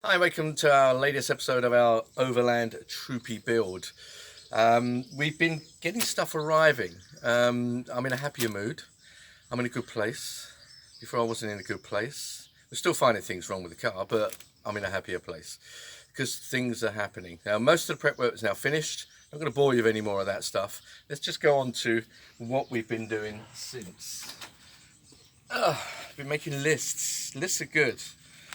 Hi, welcome to our latest episode of our Overland Troopy build. We've been getting stuff arriving. I'm in a happier mood. I'm in a good place. Before I wasn't in a good place. We're still finding things wrong with the car, but I'm in a happier place because things are happening. Now, most of the prep work is now finished. I'm not going to bore you with any more of that stuff. Let's just go on to what we've been doing since. Been making lists. Lists are good.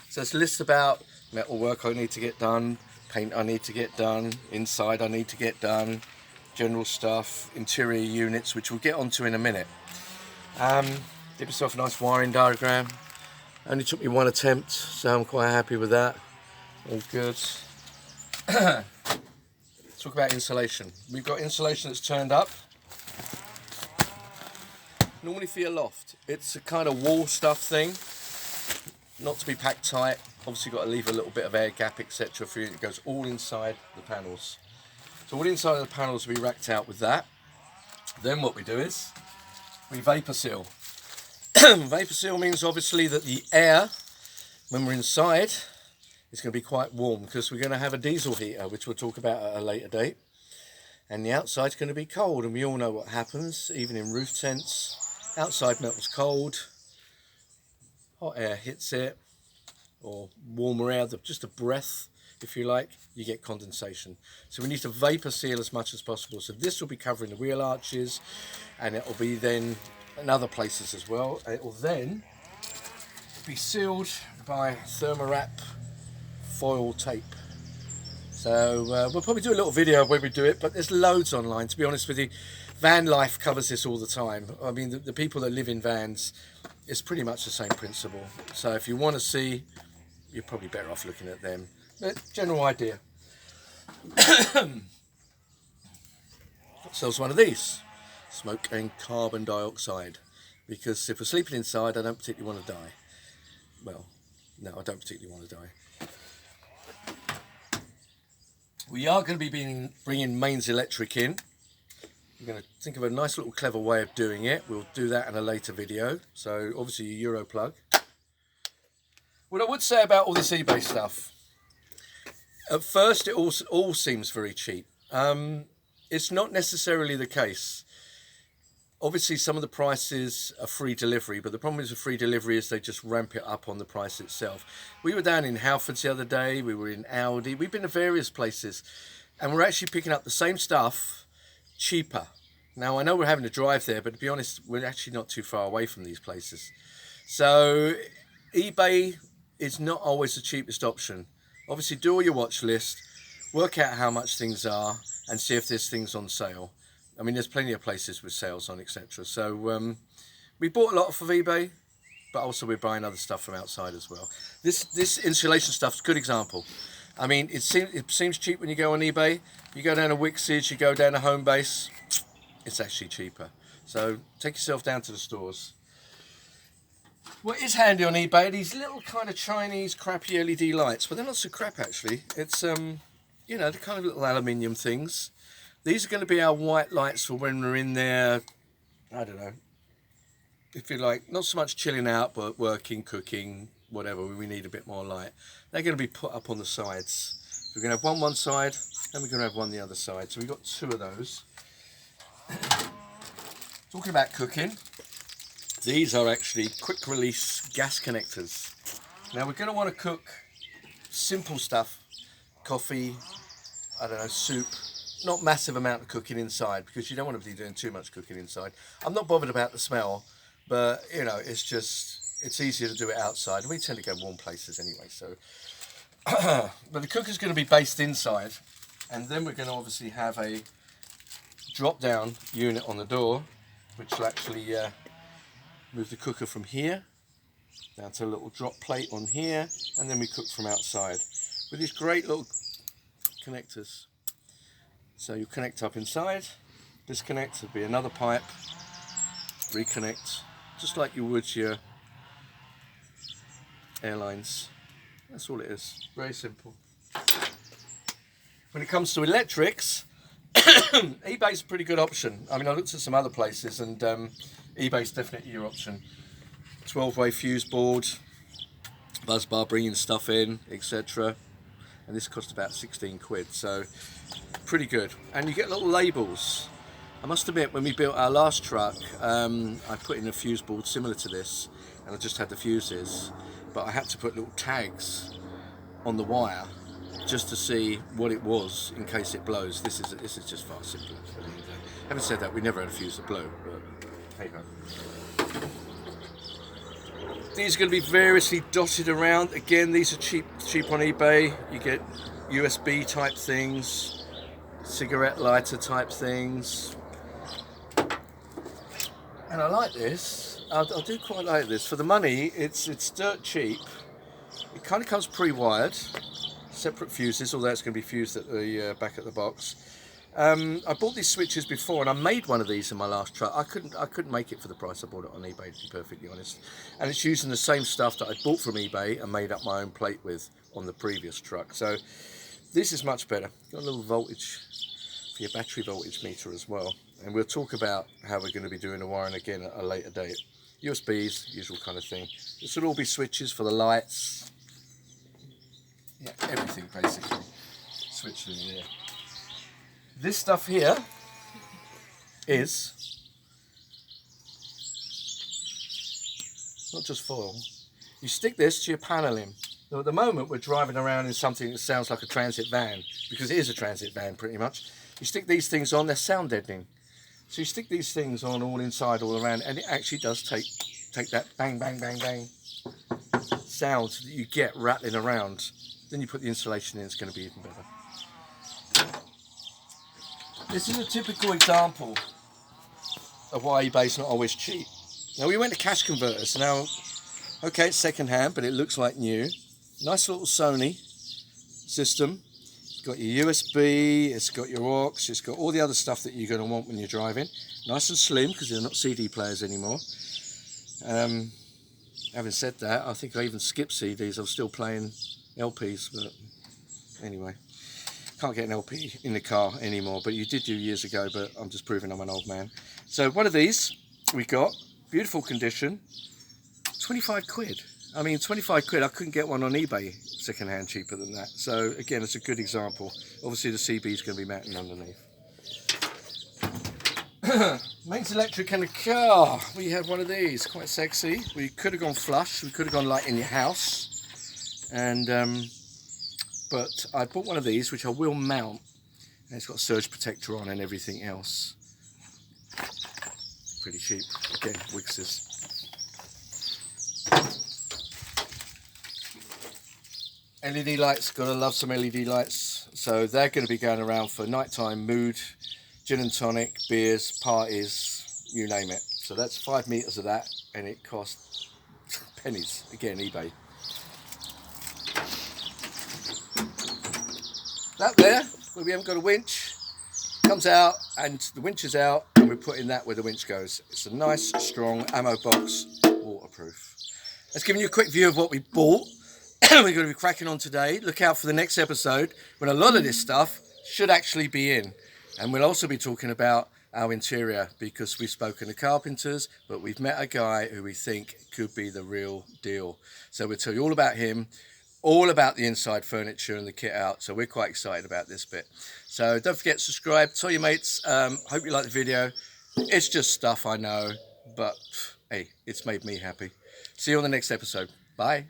So it's lists about metal work I need to get done, paint I need to get done, inside I need to get done, general stuff, interior units, which we'll get onto in a minute. Did myself a nice wiring diagram. Only took me one attempt, so I'm quite happy with that. All good. Let's talk about insulation. We've got insulation that's turned up. Normally for your loft, it's a kind of wall stuff thing, not to be packed tight. Obviously got to leave a little bit of air gap, etc. for you. It goes all inside the panels. So all inside of the panels will be racked out with that. Then what we do is we vapor seal. Vapor seal means obviously that the air, when we're inside, is going to be quite warm because we're going to have a diesel heater, which we'll talk about at a later date. And the outside's going to be cold, and we all know what happens, even in roof tents. Outside metal's cold, hot air hits it, or warmer air, just a breath, if you like, you get condensation. So we need to vapor seal as much as possible. So this will be covering the wheel arches, and it will be then in other places as well. And it will then be sealed by thermowrap foil tape. So we'll probably do a little video where we do it, but there's loads online. To be honest with you, van life covers this all the time. I mean, the people that live in vans, it's pretty much the same principle. So if you want to see, you're probably better off looking at them. But general idea. So it's one of these, smoke and carbon dioxide, because if we're sleeping inside, I don't particularly want to die. Well, no, I don't particularly want to die. We are going to be bringing mains electric in. We're going to think of a nice little clever way of doing it. We'll do that in a later video. So obviously a Euro plug. What I would say about all this eBay stuff, at first it all seems very cheap. It's not necessarily the case. Obviously some of the prices are free delivery, but the problem with free delivery is they just ramp it up on the price itself. We were down in Halfords the other day, we were in Audi, we've been to various places, and we're actually picking up the same stuff cheaper. Now I know we're having to drive there, but to be honest, we're actually not too far away from these places. So eBay is not always the cheapest option. Obviously do all your watch list, work out how much things are, and see if there's things on sale. I mean, there's plenty of places with sales on, etc. So we bought a lot off of eBay, but also we're buying other stuff from outside as well. This insulation stuff's a good example. I mean, it seems cheap when you go on eBay. You go down to Wix's, you go down to Homebase, it's actually cheaper. So take yourself down to the stores. What is handy on eBay are these little kind of Chinese crappy LED lights, but they're not so crap actually. It's you know, the kind of little aluminium things. These are going to be our white lights for when we're in there, I don't know, if you like, not so much chilling out, but working, cooking, whatever, we need a bit more light. They're going to be put up on the sides. We're going to have one side, and we're going to have one the other side. So we've got two of those. Talking about cooking, these are actually quick release gas connectors. Now we're going to want to cook simple stuff, coffee, I don't know, soup. Not massive amount of cooking inside because you don't want to be doing too much cooking inside. I'm not bothered about the smell, but you know, it's easier to do it outside. And we tend to go warm places anyway, so. But the cooker's going to be based inside, and then we're going to obviously have a drop down unit on the door, which will actually move the cooker from here down to a little drop plate on here, and then we cook from outside with these great little connectors. So you connect up inside, disconnect, there'll be another pipe, reconnect, just like you would your airlines. That's all it is, very simple. When it comes to electrics, eBay's a pretty good option. I mean, I looked at some other places and eBay's definitely your option. 12-way fuse board, buzz bar bringing stuff in, etc. And this cost about 16 quid, so pretty good. And you get little labels. I must admit, when we built our last truck, I put in a fuse board similar to this, and I just had the fuses, but I had to put little tags on the wire just to see what it was in case it blows. This is just far simpler. Having said that, we never had a fuse that blew, but hey ho. These are going to be variously dotted around. Again, these are cheap on eBay. You get USB type things, cigarette lighter type things. And I like this. I do quite like this. For the money, it's dirt cheap. It kind of comes pre-wired, separate fuses, although it's going to be fused at the back of the box. I bought these switches before, and I made one of these in my last truck. I couldn't make it for the price I bought it on eBay, to be perfectly honest. And it's using the same stuff that I bought from eBay and made up my own plate with on the previous truck. So this is much better. Got a little voltage for your battery voltage meter as well. And we'll talk about how we're going to be doing the wiring again at a later date. USBs, usual kind of thing. This will all be switches for the lights. Yeah, everything basically. Switch in there. This stuff here is not just foil. You stick this to your paneling. Now at the moment we're driving around in something that sounds like a transit van, because it is a transit van pretty much. You stick these things on, they're sound deadening. So you stick these things on all inside, all around, and it actually does take that bang, bang, bang, bang sound that you get rattling around. Then you put the insulation in, it's going to be even better. This is a typical example of why eBay's not always cheap. Now we went to cash converters. Now, okay, it's second hand, but it looks like new. Nice little Sony system. It's got your USB, it's got your aux, it's got all the other stuff that you're going to want when you're driving. Nice and slim, because they're not CD players anymore. Having said that, I think I even skipped CDs. I was still playing LPs, but anyway. Can't get an LP in the car anymore, but you did do years ago, but I'm just proving I'm an old man. So one of these we got, beautiful condition, 25 quid. I mean, 25 quid, I couldn't get one on eBay second-hand cheaper than that. So again, it's a good example. Obviously the CB is going to be mounting underneath. Mains electric in the car. We have one of these, quite sexy. We could have gone flush, we could have gone like in your house. And but I bought one of these, which I will mount, and it's got a surge protector on and everything else. Pretty cheap. Again, Wiggses. LED lights, gotta love some LED lights. So they're going to be going around for nighttime mood, gin and tonic, beers, parties, you name it. So that's 5 meters of that, and it costs pennies. Again, eBay. That there, where we haven't got a winch, comes out, and the winch is out, and we're putting that where the winch goes. It's a nice, strong ammo box, waterproof. Let's give you a quick view of what we bought. We're going to be cracking on today. Look out for the next episode, when a lot of this stuff should actually be in. And we'll also be talking about our interior, because we've spoken to carpenters, but we've met a guy who we think could be the real deal. So we'll tell you all about him, all about the inside furniture and the kit out. So we're quite excited about this bit. So don't forget to subscribe, tell your mates. Hope you like the video. It's just stuff, I know, but hey, it's made me happy. See you on the next episode. Bye.